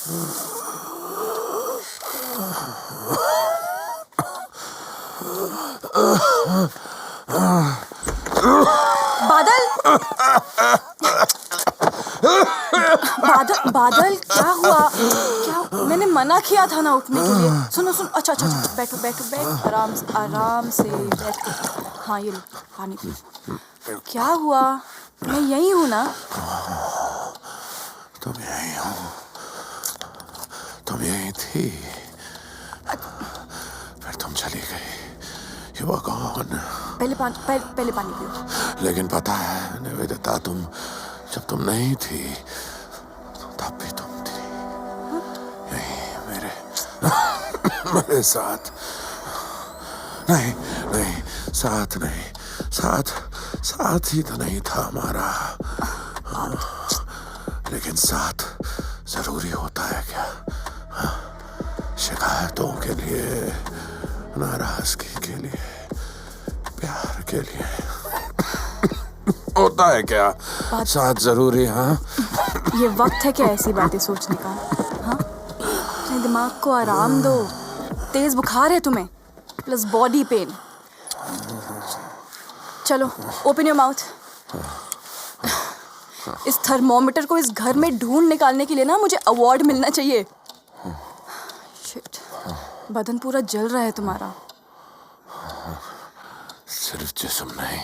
बादल बादल बादल क्या हुआ? क्या मैंने मना किया था ना उठने के लिए। सुनो सुनो, अच्छा अच्छा अच्छा, बैठो बैठो बैठो, आराम से बैठो। हाँ ये लो पानी पियो। क्या हुआ? मैं यही हूँ ना। तुम यही हो, तुम यही थी, फिर तुम चली गई। You were gone. पहले पानी पियो। लेकिन पता है निवेदिता, जब तुम नहीं थी तब भी तुम थी। यही मेरे साथ। नहीं नहीं, साथ नहीं, साथ ही तो नहीं था हमारा, लेकिन साथ जरूरी होता है क्या? शिकायतों के लिए, नाराजगी के लिए, प्यार के लिए होता है क्या साथ जरूरी? हाँ, ये वक्त है क्या ऐसी बातें सोचने का? हाँ, अपने दिमाग को आराम दो। तेज बुखार है तुम्हें, प्लस बॉडी पेन। चलो ओपन योर माउथ। इस थर्मोमीटर को इस घर में ढूंढ निकालने के लिए ना मुझे अवार्ड मिलना चाहिए। शिट, बदन पूरा जल रहा है तुम्हारा। सिर्फ जिस्म नहीं,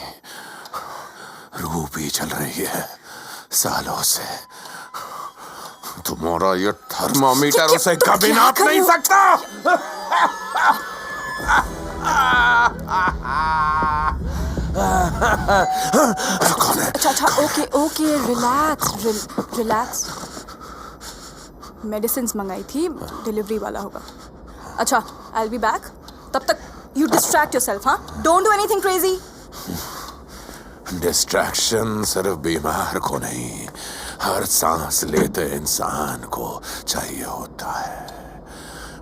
रूह भी चल रही है सालों से। तुम्हारा ये थर्मोमीटर उसे कभी नाप नहीं सकता। अच्छा ओके रिलैक्स। मेडिसिन्स मंगाई थी, डिलीवरी वाला होगा। अच्छा, आई विल बी बैक। तब तक यू डिस्ट्रैक्ट योरसेल्फ। हाँ, don't do anything crazy. Distraction सिर्फ बीमार को नहीं, हर सांस लेते इंसान को चाहिए होता है।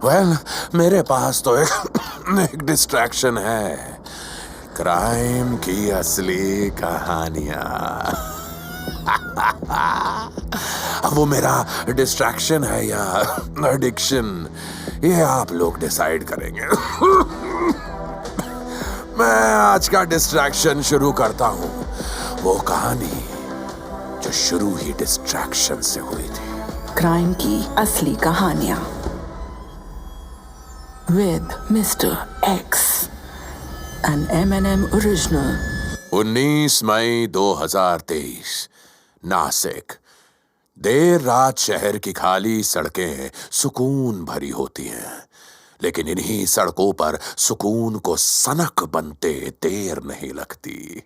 वेल, मेरे पास तो एक डिस्ट्रैक्शन है, क्राइम की असली कहानियां। अब वो मेरा डिस्ट्रैक्शन है या एडिक्शन, ये आप लोग डिसाइड करेंगे। मैं आज का डिस्ट्रैक्शन शुरू करता हूं, वो कहानी जो शुरू ही डिस्ट्रैक्शन से हुई थी। क्राइम की असली कहानियां with Mr. X, an M&M original। 19 मई 2023, नासिक। देर रात शहर की खाली सड़कें सुकून भरी होती हैं, लेकिन इन्हीं सड़कों पर सुकून को सनक बनते देर नहीं लगती।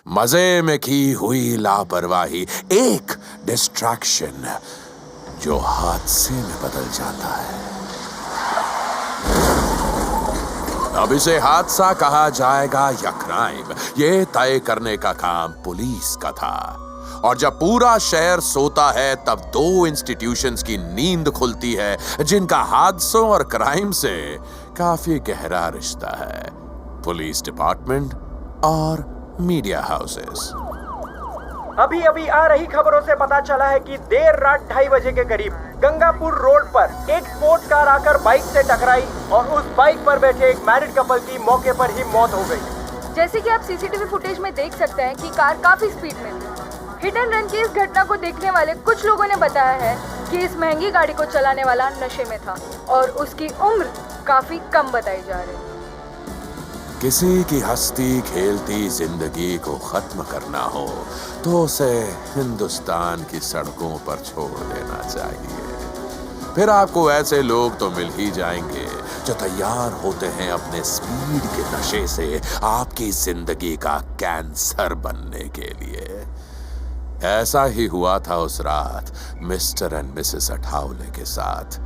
मजे में की हुई लापरवाही एक डिस्ट्रैक्शन जो हादसे में बदल जाता है। अब इसे हादसा कहा जाएगा या क्राइम, ये तय करने का काम पुलिस का था। और जब पूरा शहर सोता है तब दो इंस्टीट्यूशंस की नींद खुलती है जिनका हादसों और क्राइम से काफी गहरा रिश्ता है, पुलिस डिपार्टमेंट और मीडिया हाउसेस। अभी अभी आ रही खबरों से पता चला है कि देर रात 2:30 बजे के करीब गंगापुर रोड पर एक स्पोर्ट्स कार आकर बाइक से टकराई और उस बाइक पर बैठे एक मैरिड कपल की मौके पर ही मौत हो गई। जैसे कि आप सीसीटीवी फुटेज में देख सकते हैं कि कार काफी स्पीड में थी। हिट एंड रन की इस घटना को देखने वाले कुछ लोगों ने बताया है कि इस महंगी गाड़ी को चलाने वाला नशे में था और उसकी उम्र काफी कम बताई जा रही है। किसी की हंसती खेलती जिंदगी को खत्म करना हो तो उसे हिंदुस्तान की सड़कों पर छोड़ देना चाहिए। फिर आपको ऐसे लोग तो मिल ही जाएंगे जो तैयार होते हैं अपने स्पीड के नशे से आपकी जिंदगी का कैंसर बनने के लिए। ऐसा ही हुआ था उस रात मिस्टर एंड मिसेस अठावले के साथ।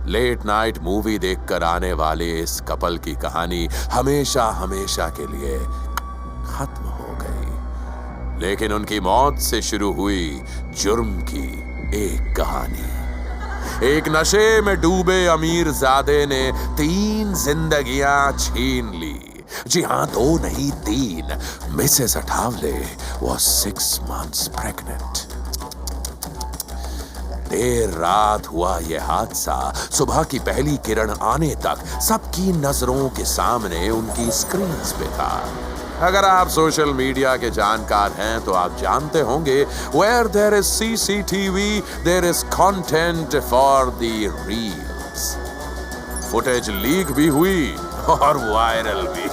लेट नाइट मूवी देखकर आने वाले इस कपल की कहानी हमेशा हमेशा के लिए खत्म हो गई, लेकिन उनकी मौत से शुरू हुई जुर्म की एक कहानी। एक नशे में डूबे अमीरजादे ने 3 जिंदगियां छीन ली। जी हाँ, 2 नहीं 3। Mrs Athawale was 6 months pregnant। देर रात हुआ ये हादसा सुबह की पहली किरण आने तक सबकी नजरों के सामने उनकी स्क्रीन्स पे था। अगर आप सोशल मीडिया के जानकार हैं तो आप जानते होंगे, where there is CCTV there is content for the reels. Footage leak भी हुई और वायरल भी।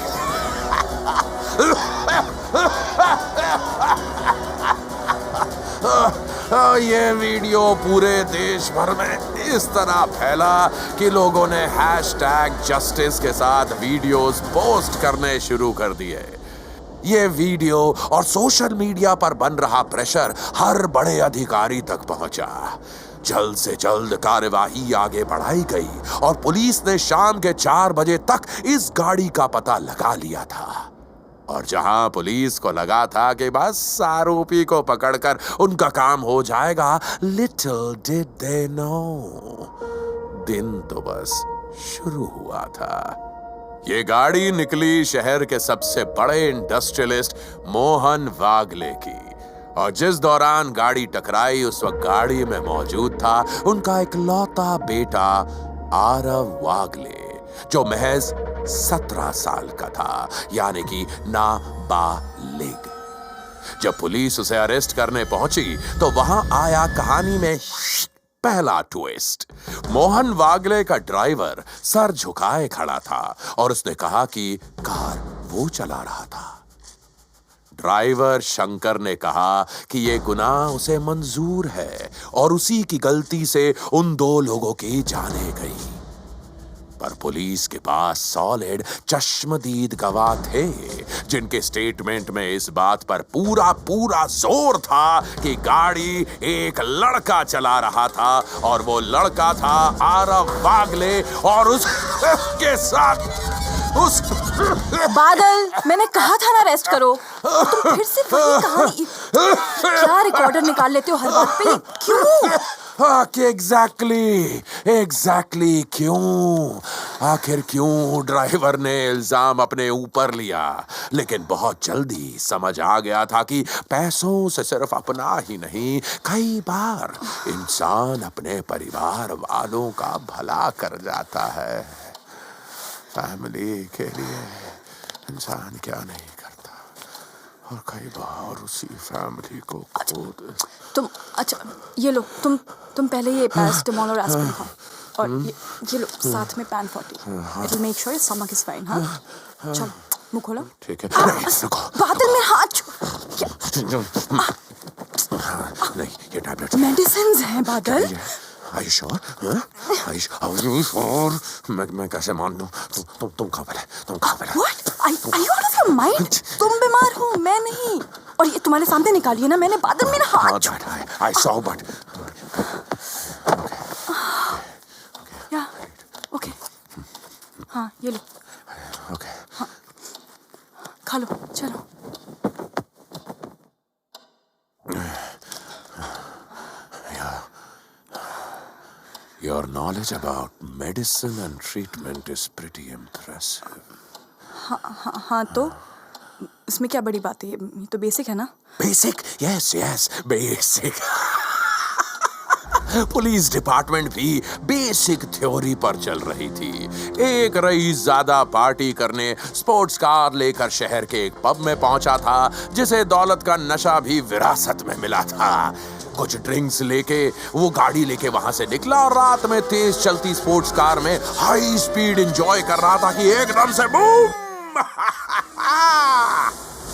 ये वीडियो पूरे देश भर में इस तरह फैला कि लोगों ने #जस्टिस के साथ वीडियोस पोस्ट करने शुरू कर दिए। ये वीडियो और सोशल मीडिया पर बन रहा प्रेशर हर बड़े अधिकारी तक पहुंचा। जल्द से जल्द कार्यवाही आगे बढ़ाई गई और पुलिस ने शाम के 4 बजे तक इस गाड़ी का पता लगा लिया था। और जहां पुलिस को लगा था कि बस आरोपी को पकड़कर उनका काम हो जाएगा, लिटिल डिड दे नो, दिन तो बस शुरू हुआ था। ये गाड़ी निकली शहर के सबसे बड़े इंडस्ट्रियलिस्ट मोहन वागले की, और जिस दौरान गाड़ी टकराई उस वक्त गाड़ी में मौजूद था उनका इकलौता बेटा आरव वागले, जो महज 17 साल का था, यानी कि नाबालिग। जब पुलिस उसे अरेस्ट करने पहुंची तो वहां आया कहानी में पहला ट्विस्ट। मोहन वागले का ड्राइवर सर झुकाए खड़ा था और उसने कहा कि कार वो चला रहा था। ड्राइवर शंकर ने कहा कि ये गुनाह उसे मंजूर है और उसी की गलती से उन 2 लोगों की जानें गई। पर पुलिस के पास सॉलिड चश्मदीद गवाह थे, जिनके स्टेटमेंट में इस बात पर पूरा जोर था कि गाड़ी एक लड़का चला रहा था और वो लड़का था आरव वागले, और उसके साथ उस बादल, मैंने कहा था ना रेस्ट करो। तुम फिर से वही कहानी क्या रिकॉर्डर निकाल लेते हो हर बात पे? क्यों? एग्जैक्टली क्यों? आखिर क्यों ड्राइवर ने इल्जाम अपने ऊपर लिया? लेकिन बहुत जल्दी समझ आ गया था कि पैसों से सिर्फ अपना ही नहीं, कई बार इंसान अपने परिवार वालों का भला कर जाता है। फैमिली के लिए इंसान क्या नहीं करता, और कई बार उसी फैमिली को खुद। तुम अच्छा ये लो, तुम पहले ये पैरासिटामोल और एस्पिरिन खाओ, और ये लो साथ में pan 40। It will make sure your stomach is fine. हाँ चलो मुंह खोलो। ठीक है। बादल मेरा हाथ नहीं, ये टैबलेट मेडिसिन्स हैं बादल। Are you sure? Are you sure? मैं कैसे मान लूं? तुम खाओ पहले, तुम खाओ पहले। What? Are you out of your mind? तुम बीमार हो, मैं नहीं। और ये तुम्हारे सामने निकालिए ना मैंने। बादल मेरा हाथ। I saw, but या ओके। हाँ ये लो। okay. हाँ खा लो, चलो। Your knowledge about medicine and treatment is pretty impressive. हाँ तो इसमें क्या बड़ी बात है? ये तो बेसिक है ना? Basic? Yes, basic. Police department भी बेसिक थ्योरी पर चल रही थी। एक रईस ज्यादा पार्टी करने स्पोर्ट्स कार लेकर शहर के एक पब में पहुंचा था, जिसे दौलत का नशा भी विरासत में मिला था। कुछ ड्रिंक्स लेके वो गाड़ी लेके वहां से निकला और रात में तेज चलती स्पोर्ट्स कार में हाई स्पीड एंजॉय कर रहा था कि एकदम से बूम।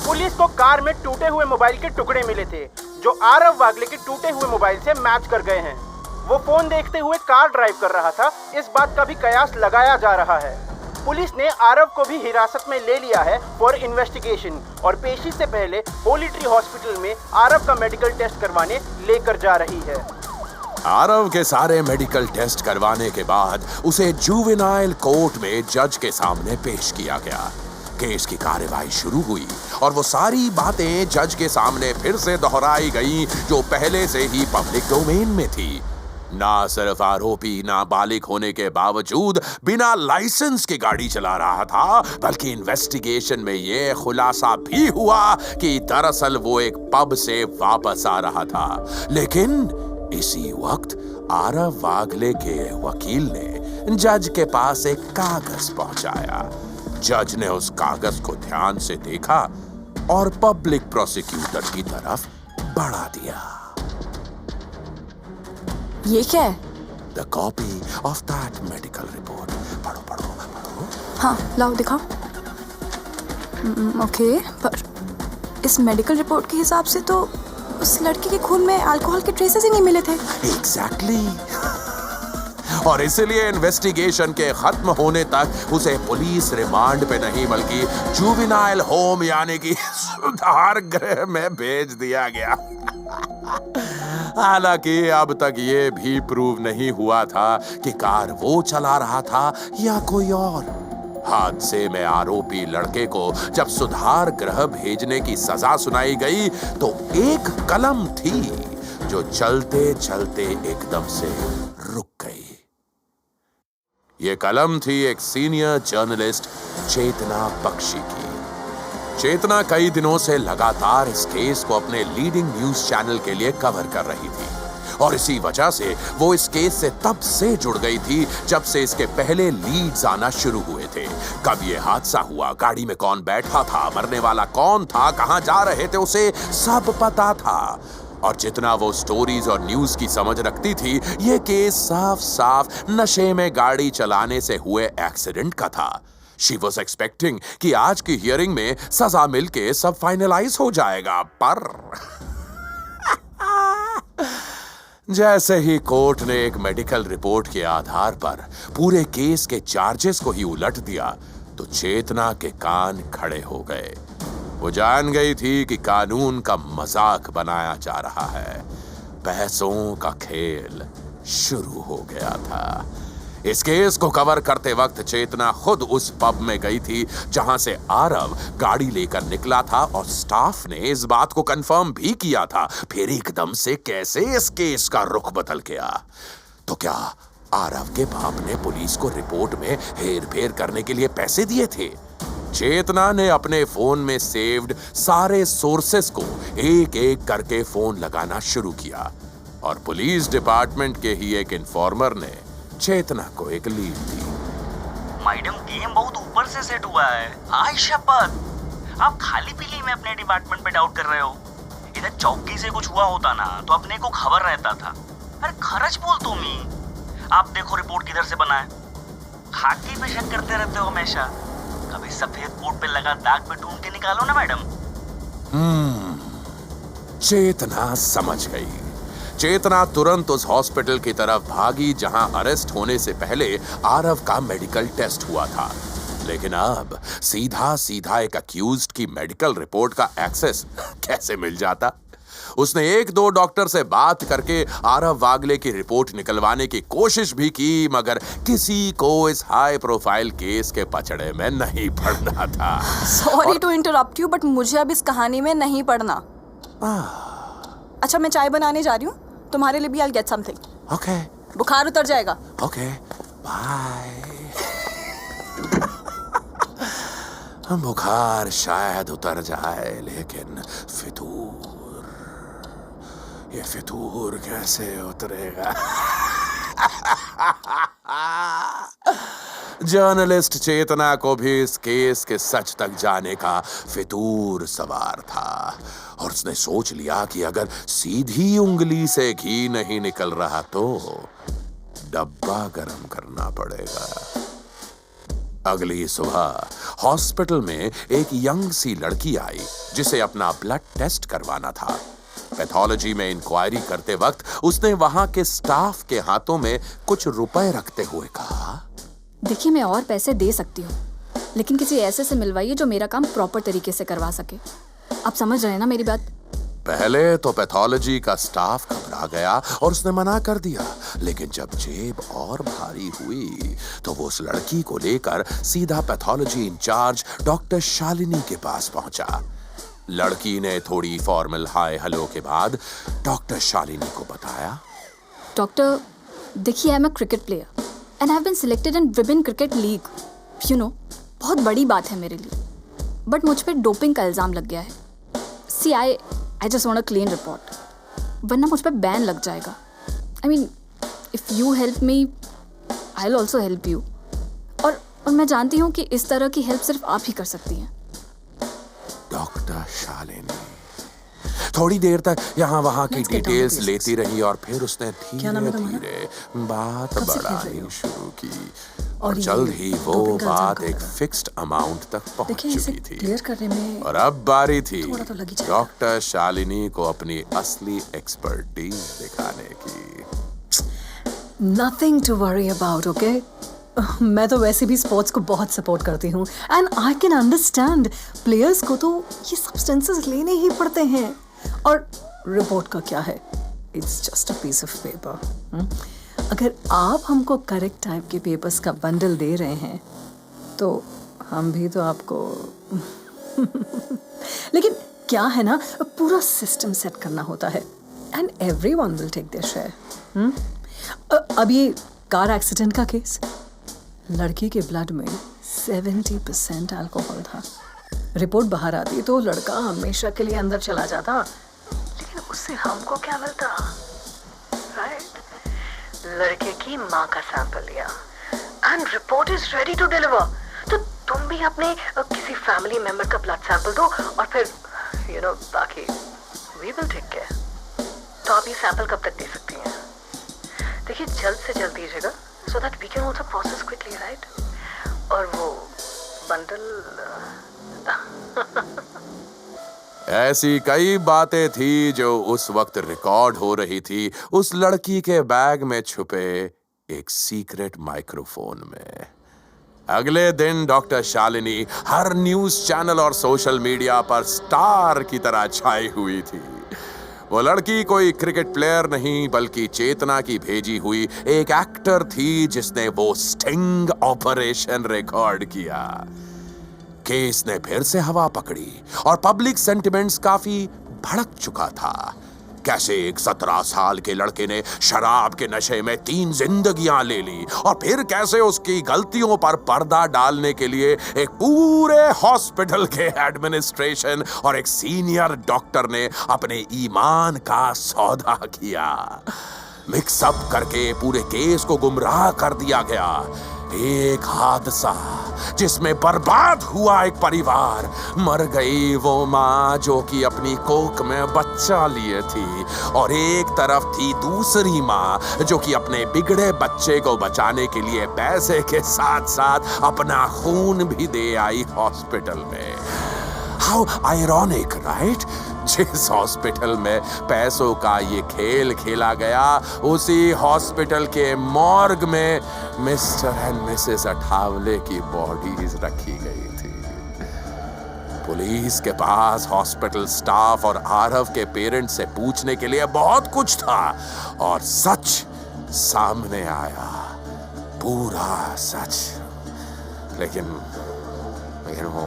पुलिस को कार में टूटे हुए मोबाइल के टुकड़े मिले थे, जो आरव वागले के टूटे हुए मोबाइल से मैच कर गए हैं। वो फोन देखते हुए कार ड्राइव कर रहा था, इस बात का भी कयास लगाया जा रहा है। पुलिस ने आरव को भी हिरासत में ले लिया है फॉर इन्वेस्टिगेशन, और पेशी से पहले होली ट्री हॉस्पिटल में आरव का मेडिकल टेस्ट करवाने लेकर जा रही है। आरव के सारे मेडिकल टेस्ट करवाने के बाद उसे जुवेनाइल कोर्ट में जज के सामने पेश किया गया। केस की कार्यवाही शुरू हुई और वो सारी बातें जज के सामने फिर से दोहराई गई जो पहले से ही पब्लिक डोमेन में थी। ना सिर्फ आरोपी नाबालिग होने के बावजूद बिना लाइसेंस के गाड़ी चला रहा था, बल्कि इन्वेस्टिगेशन में ये खुलासा भी हुआ कि दरअसल वो एक पब से वापस आ रहा था। लेकिन इसी वक्त आरव वागले के वकील ने जज के पास एक कागज पहुंचाया। जज ने उस कागज को ध्यान से देखा और पब्लिक प्रोसिक्यूटर की तरफ बढ़ा दिया। ये क्या है? The copy of that medical report. पढ़ो पढ़ो पढ़ो। हाँ लाओ दिखाओ। ओके, पर इस मेडिकल रिपोर्ट के हिसाब से तो उस लड़के के खून में अल्कोहल के ट्रेसेस ही नहीं मिले थे। एग्जैक्टली। और इसलिए इन्वेस्टिगेशन के खत्म होने तक उसे पुलिस रिमांड पे नहीं बल्कि जुवेनाइल होम यानी कि सुधार गृह में भेज दिया गया। हालांकि अब तक ये भी प्रूव नहीं हुआ था कि कार वो चला रहा था या कोई और। हादसे में आरोपी लड़के को जब सुधार गृह भेजने की सजा सुनाई गई तो एक कलम थी जो चलते चलते एकदम से रुक गई। ये कलम थी एक सीनियर जर्नलिस्ट चेतना बख्शी की। चेतना कई दिनों से लगातार इस केस को अपने लीडिंग न्यूज चैनल के लिए कवर कर रही थी और इसी वजह से वो इस केस से तब से जुड़ गई थी जब से इसके पहले लीड्स आना शुरू हुए थे। कब ये हादसा हुआ, गाड़ी में कौन बैठा था, मरने वाला कौन था, कहां जा रहे थे, उसे सब पता था। और जितना वो स्टोरीज और न्यूज की समझ रखती थी, ये केस साफ साफ नशे में गाड़ी चलाने से हुए एक्सीडेंट का था। शी वॉज एक्सपेक्टिंग कि आज की हियरिंग में सजा मिलके सब फाइनलाइज हो जाएगा, पर जैसे ही कोर्ट ने एक मेडिकल रिपोर्ट के आधार पर पूरे केस के चार्जेस को ही उलट दिया तो चेतना के कान खड़े हो गए। वो जान गई थी कि कानून का मजाक बनाया जा रहा है। पैसों का खेल शुरू हो गया था। इस केस को कवर करते वक्त चेतना खुद उस पब में गई थी जहां से आरव गाड़ी लेकर निकला था और स्टाफ ने इस बात को कंफर्म भी किया था। फिर एकदम से कैसे इस केस का रुख बदल गया? तो क्या आरव के बाप ने पुलिस को रिपोर्ट में हेरफेर करने के लिए पैसे दिए थे? चेतना ने अपने फोन में सेव्ड सारे सोर्सेस को एक एक करके फोन लगाना शुरू किया और पुलिस डिपार्टमेंट के ही एक इन्फॉर्मर ने चेतना को एक लीड दी। मैडम, गेम बहुत ऊपर से सेट हुआ है। आज शपथ, आप खाली पीली में अपने डिपार्टमेंट पे डाउट कर रहे हो। इधर चौकी से कुछ हुआ होता ना तो अपने को खबर रहता था। अरे खर्च बोल तुम ही। आप देखो रिपोर्ट किधर से बना है। खाकी पे शक करते रहते हो हमेशा। कभी सफेद बोर्ड पे लगा दाग पे ढूंढ के निकालो ना मैडम। चेतना समझ गई। चेतना तुरंत उस हॉस्पिटल की तरफ भागी जहां अरेस्ट होने से पहले आरव का मेडिकल टेस्ट हुआ था। लेकिन अब सीधा सीधा एक अक्यूज्ड की मेडिकल रिपोर्ट का एक्सेस कैसे मिल जाता? उसने एक दो डॉक्टर से बात करके आरव वागले की रिपोर्ट निकलवाने की कोशिश भी की, मगर किसी को इस हाई प्रोफाइल केस के पचड़े में नहीं पड़ना था। Sorry to interrupt you, but मुझे अब इस कहानी में नहीं पढ़ना। अच्छा, मैं चाय बनाने जा रही हूँ, तुम्हारे लिए भी I'll get something. ओके। बुखार उतर जाएगा। Okay, bye. बुखार शायद उतर जाए, लेकिन ये फितूर कैसे उतरेगा? जर्नलिस्ट चेतना को भी इस केस के सच तक जाने का फितूर सवार था और उसने सोच लिया कि अगर सीधी उंगली से घी नहीं निकल रहा तो डब्बा गरम करना पड़ेगा। अगली सुबह हॉस्पिटल में एक यंग सी लड़की आई जिसे अपना ब्लड टेस्ट करवाना था। पैथोलॉजी में इंक्वायरी करते वक्त उसने वहां के स्टाफ के हाथों में कुछ रुपए रखते हुए कहा, देखिए, मैं और पैसे दे सकती हूँ, लेकिन किसी ऐसे से मिलवाइए जो मेरा काम प्रॉपर तरीके से करवा सके। आप समझ रहे हैं ना मेरी बात? पहले तो पैथोलॉजी का स्टाफ घबरा गया और उसने मना कर दिया, लेकिन जब जेब और भारी हुई तो वो उस लड़की को लेकर सीधा पैथोलॉजी इंचार्ज डॉक्टर शालिनी के पास पहुंचा। लड़की ने थोड़ी फॉर्मल हाय हेलो के बाद डॉक्टर शालिनी को बताया, डॉक्टर, देखिए, I am a cricket player and I have been selected in women cricket league. You know, बहुत बड़ी बात है मेरे लिए, बट मुझ पे डोपिंग का इल्जाम लग गया है। See, I just want a clean report, वरना मुझ पे बैन लग जाएगा। I mean, if you help me I will also help you. और मैं जानती हूँ कि इस तरह की हेल्प सिर्फ आप ही कर सकती हैं। डॉक्टर शालिनी थोड़ी देर तक यहाँ वहाँ की Let's get down to details basics. लेती रही और फिर उसने क्या नाम है धीरे तुम्हारा? धीरे बात कब से बढ़ानी खेल रहे हो? शुरू की और और ये जल्द ही वो doping का बात इल्जाम एक कब लगा? फिक्स्ड अमाउंट तक पहुंच देखिए इसे चुकी थी क्लियर करने में और अब बारी थी थोड़ा तो लग ही जाएगा। डॉक्टर शालिनी को अपनी असली एक्सपर्टीज दिखाने की। Nothing to worry about, okay? मैं तो वैसे भी स्पोर्ट्स को बहुत सपोर्ट करती हूँ and I can understand players को तो ये सब्सटेंसेस लेने ही पड़ते हैं। और रिपोर्ट का क्या है, it's just a piece of paper. अगर आप हमको करेक्ट टाइप के पेपर्स का बंडल दे रहे हैं तो हम भी तो आपको लेकिन क्या है ना, पूरा सिस्टम सेट करना होता है and everyone will take their share. अब ये कार एक्सीडेंट का केस, लड़की के ब्लड में 70% अल्कोहल था। रिपोर्ट बाहर आती तो लड़का हमेशा के लिए अंदर चला जाता, लेकिन उससे हमको क्या मिलता, राइट? लड़के की माँ का सैंपल लिया and report is ready to deliver. तो तुम भी अपने किसी फैमिली मेंबर का ब्लड सैंपल दो और फिर बाकी वी विल टेक केयर। तो आप ये सैंपल कब तक दे सकती हैं? देखिए जल्द से जल्द दीजिएगा so that we can also process quickly, right? और वो बंडल ऐसी कई बातें थी जो उस वक्त रिकॉर्ड हो रही थी उस लड़की के बैग में छुपे एक सीक्रेट माइक्रोफोन में। अगले दिन डॉक्टर शालिनी हर न्यूज चैनल और सोशल मीडिया पर स्टार की तरह छाई हुई थी। वो लड़की कोई क्रिकेट प्लेयर नहीं बल्कि चेतना की भेजी हुई एक एक्टर थी जिसने वो स्टिंग ऑपरेशन रिकॉर्ड किया। केस ने फिर से हवा पकड़ी और पब्लिक सेंटिमेंट्स काफी भड़क चुका था। कैसे एक 17 साल के लड़के ने शराब के नशे में 3 जिंदगियां ले ली और फिर कैसे उसकी गलतियों पर पर्दा डालने के लिए एक पूरे हॉस्पिटल के एडमिनिस्ट्रेशन और एक सीनियर डॉक्टर ने अपने ईमान का सौदा किया। मिक्सअप करके पूरे केस को गुमराह कर दिया गया। एक हादसा जिसमें बर्बाद हुआ एक परिवार, मर गई वो माँ जो कि अपनी कोख में बच्चा लिए थी और एक तरफ थी दूसरी माँ जो कि अपने बिगड़े बच्चे को बचाने के लिए पैसे के साथ साथ अपना खून भी दे आई हॉस्पिटल में। How ironic, right? जिस हॉस्पिटल में पैसों का ये खेल खेला गया उसी हॉस्पिटल के मॉर्ग में मिस्टर एंड मिसेस अठावले की बॉडीज रखी गई थी। पुलिस के पास हॉस्पिटल स्टाफ और आरव के पेरेंट्स से पूछने के लिए बहुत कुछ था और सच सामने आया, पूरा सच। लेकिन वो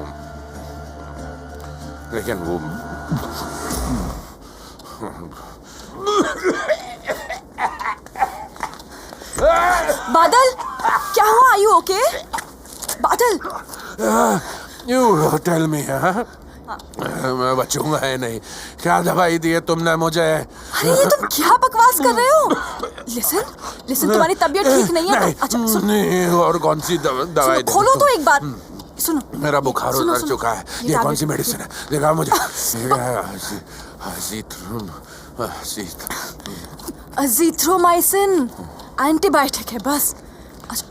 बादल, क्या हुआ? Are you okay? Badal, you tell me. मैं बचूंगा है नहीं। क्या दवाई दी है तुमने मुझे? अरे ये तुम क्या बकवास कर रहे हो? लिसन, तुम्हारी तबीयत ठीक नहीं है। अच्छा नहीं, और कौन सी दवाई? खोलो तो एक बात सुनो। मेरा बुखार उतर चुका है। ये कौन सी मेडिसिन है? दिखा मुझे। अजीथ्रोमाइसिन एंटीबायोटिक है बस। अच्छा,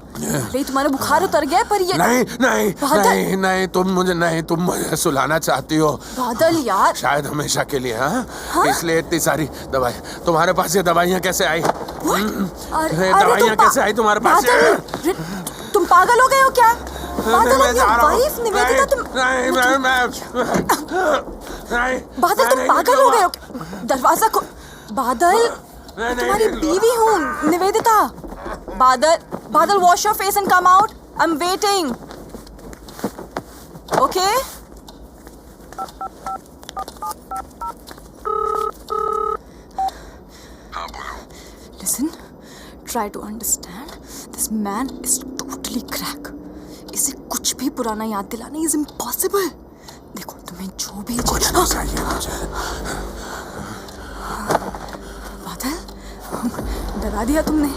तुम्हारा बुखार उतर गया है पर ये नहीं, तुम मुझे सुलाना चाहती हो बादल यार। शायद हमेशा के लिए। हाँ? इसलिए इतनी सारी दवाई तुम्हारे पास। ये दवाइयाँ कैसे आई? दवाइयाँ कैसे आई तुम्हारे पास? तुम पागल हो गए हो क्या? बादल, वाइफ निवेदिता, तुम बादल तुम पागल हो गए हो? दरवाजा खो। बादल, तुम्हारी बीवी हूँ निवेदिता। बादल, wash your face and come out. I am waiting. Okay? Listen, try to understand. This man is totally crack. इसे कुछ भी पुराना याद दिलाना is impossible. देखो तुम्हें जो भी कुछ नहीं चाहिए मुझे। बादल, डरा दिया तुमने।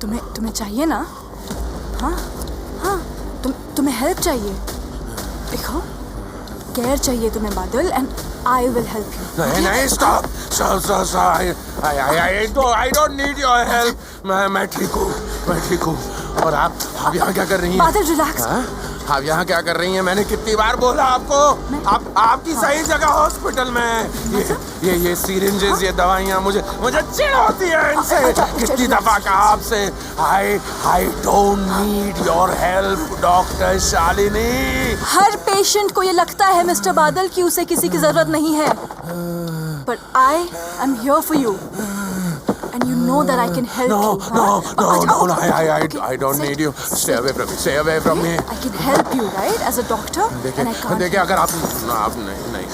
तुम्हें चाहिए ना? हाँ हाँ, तुम्हें हेल्प चाहिए? देखो, केयर चाहिए तुम्हें बादल, and I will help you. नहीं, stop. I don't need your help. मैं ठीक हूँ। और आप यहाँ क्या कर रही हैं? बादल, रिलैक्स। आप यहाँ क्या कर रही हैं? मैंने कितनी बार बोला आपको? आपकी सही जगह हॉस्पिटल में। ये सीरिंजेस, ये दवाइयाँ, मुझे चिढ़ होती है इनसे। कितनी दफा कहा आपसे, I don't need your help, doctor Shalini. Her patient को ये लगता है मिस्टर बादल कि उसे किसी की जरूरत नहीं है, but I am here for you, and you know that I can help you. No, I don't need you. Stay away from me. I can help you, right, as a doctor, and I can't. देखिए, अगर आप नहीं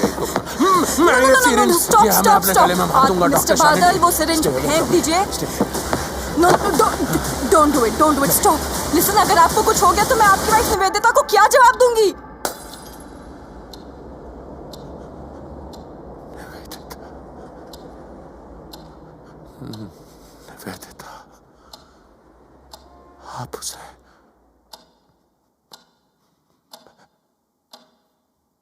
तो मैं ये syringe Stop. अपने गले में भर दूंगा, मिस्टर डॉक्टर शालिनी। बादल, वो सिरिंज फेंक दीजिए। No, don't do it. Stop. Listen, अगर आपको कुछ हो गया तो मैं आपकी वाइफ निवेदिता को क्या जवाब दूंगी? निवेदिता, आप उसे